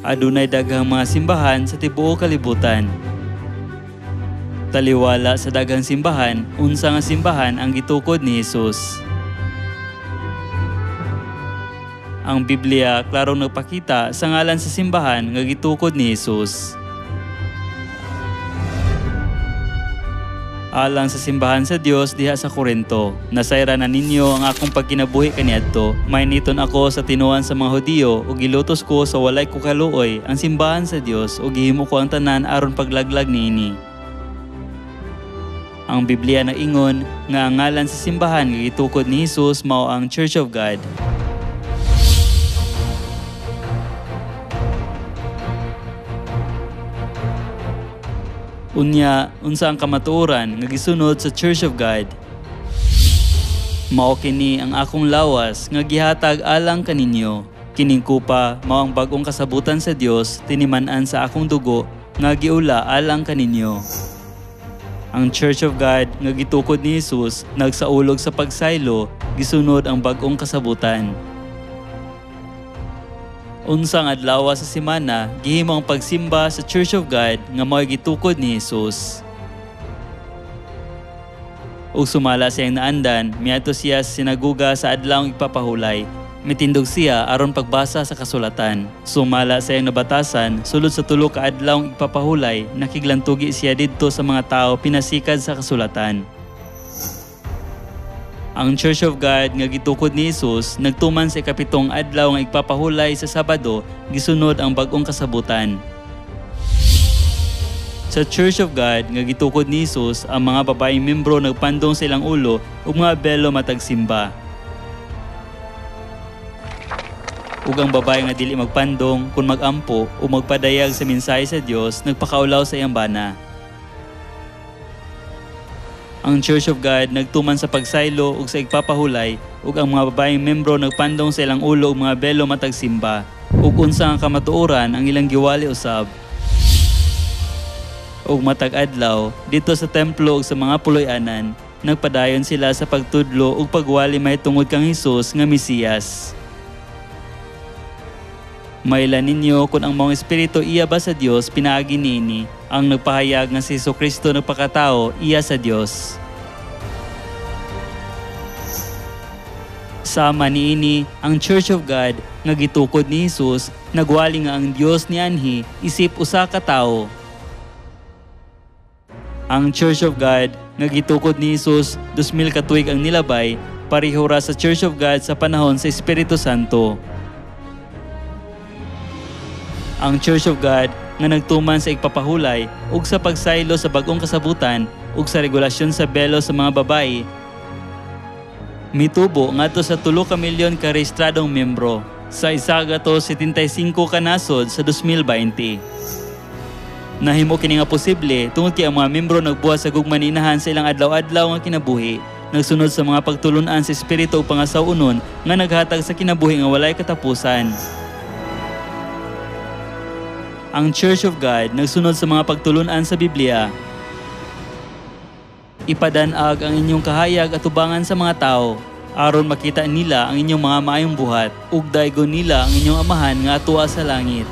Adunay daghang mga simbahan sa tibuok kalibutan. Taliwala sa daghang simbahan, unsa nga simbahan ang gitukod ni Hesus. Ang Biblia klarong nagpakita sa ngalan sa simbahan nga gitukod ni Hesus. Alang sa simbahan sa Dios diha sa Corinto, nasayra na ninyo ang akong pagkinabuhi kaniadto. Mayniton ako sa tinuan sa mga Hudiyo ug gilutos ko sa walay ko kaluoy ang simbahan sa Dios ug gihimo ko ang tanan aron paglaglag niini. Ang Biblia naingon nga ang ngalan sa simbahan nga gitukod ni Hesus mao ang Church of God. Unya, unsa ang kamatuoran nga gisunod sa Church of God? Mao kini ang akong lawas nga gihatag alang kaninyo. Kining kupa mao ang bag-ong kasabutan sa Dios tiniman-an sa akong dugo nga giula alang kaninyo. Ang Church of God nga gitukod ni Hesus nagsaulog sa pagsaylo, gisunod ang bag-ong kasabutan. Unsang adlaw sa semana, gihimo ang pagsimba sa Church of God nga mao'y gitukod ni Hesus. Ug sumala siyang naandan, miadto siya sa sinaguga sa adlawng ipapahulay. Mitindog siya aron pagbasa sa kasulatan. Sumala siyang nabatasan, sulod sa tulo ka adlawng ipapahulay, nakiglantugi siya didto sa mga tao pinasikad sa kasulatan. Ang Church of God nga gitukod ni Hesus nagtuman sa ikapitong adlaw nga igpapahulay sa Sabado, gisunod ang bag-ong kasabutan. Sa Church of God nga gitukod ni Hesus, ang mga babaeng membro nagpandong sa ilang ulo ug mga belo matag simba. Ug ang babae nga dili magpandong kun magampo o magpadayag sa mensahe sa Dios nagpakaulaw sa iyang bana. Ang Church of God nagtuman sa pagsaylo ug sa igpapahulay ug ang mga babaeng membro nagpandong sa ilang ulo ug mga belo matag simba. Ug unsa ang kamatuoran ang ilang giwali usab. Ug matag adlaw dito sa templo ug sa mga puloy-anan nagpadayon sila sa pagtudlo ug pagwali mahitungod kang Hesus nga Mesiyas. Mailan ninyo kung ang mga espiritu iya ba sa Dios pinaagi niini, ang nagpahayag nga si Jesucristo nagpakatao iya sa Dios. Sama niini ang Church of God nga gitukod ni Hesus, nagwali nga ang Dios ni anhi isip usa ka tawo. Ang Church of God nga gitukod ni Hesus 2000 ka tuig ang nilabay, pareho ra sa Church of God sa panahon sa Espiritu Santo. Ang Church of God nga nagtuman sa igpapahulay ug sa pagsaylo sa bag-ong kasabutan ug sa regulasyon sa belo sa mga babayi, mitubo ngadto sa 3 ka milyon ka rehistradong membro sa 175 ka nasod sa 2020. Nahimo kini nga posible tungod kay ang mga membro nagbuhat sa gugma-inahan sa ilang adlaw-adlaw nga kinabuhi, nagsunod sa mga pagtulun-an sa espiritu ug pangasaw-unon nga naghatag sa kinabuhi nga walay katapusan. Ang Church of God nagsunod sa mga pagtulun-an sa Biblia. Ipadanag ang inyong kahayag at tubangan sa mga tao, aron makita nila ang inyong mga maayong buhat, ug daygon nila ang inyong amahan nga atua sa langit.